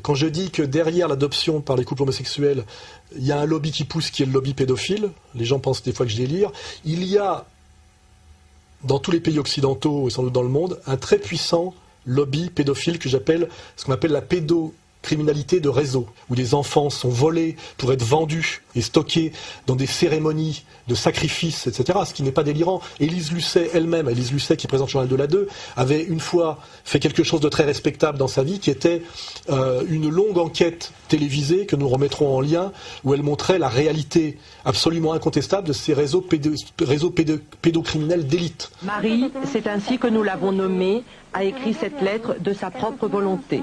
Quand je dis que derrière l'adoption par les couples homosexuels, il y a un lobby qui pousse, qui est le lobby pédophile, les gens pensent des fois que je délire, il y a, dans tous les pays occidentaux et sans doute dans le monde, un très puissant lobby pédophile que j'appelle ce qu'on appelle la pédocriminalité de réseau, où les enfants sont volés pour être vendus et stockés dans des cérémonies de sacrifices, etc., ce qui n'est pas délirant. Élise Lucet elle-même, Élise Lucet qui présente le journal de la 2, avait une fois fait quelque chose de très respectable dans sa vie, qui était une longue enquête télévisée que nous remettrons en lien, où elle montrait la réalité absolument incontestable de ces réseaux pédocriminels d'élite. Marie, c'est ainsi que nous l'avons nommée, a écrit cette lettre de sa propre volonté.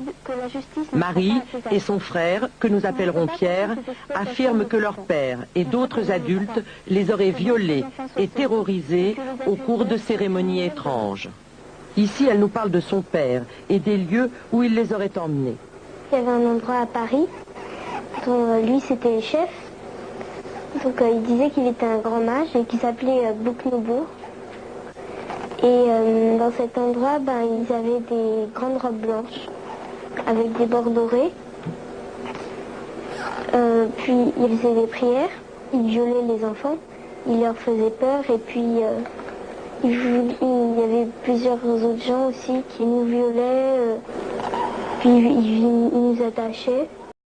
Marie et son frère, que nous appellerons Pierre, affirment que leur père et d'autres adultes les auraient violés et terrorisés au cours de cérémonies étranges. Ici, elle nous parle de son père et des lieux où il les aurait emmenés. Il y avait un endroit à Paris dont lui c'était le chef. Donc il disait qu'il était un grand mage et qu'il s'appelait Bouc-Noubourg. Et dans cet endroit, ils avaient des grandes robes blanches avec des bords dorés. Puis ils faisaient des prières, ils violaient les enfants, ils leur faisaient peur et puis il y avait plusieurs autres gens aussi qui nous violaient, puis ils nous attachaient.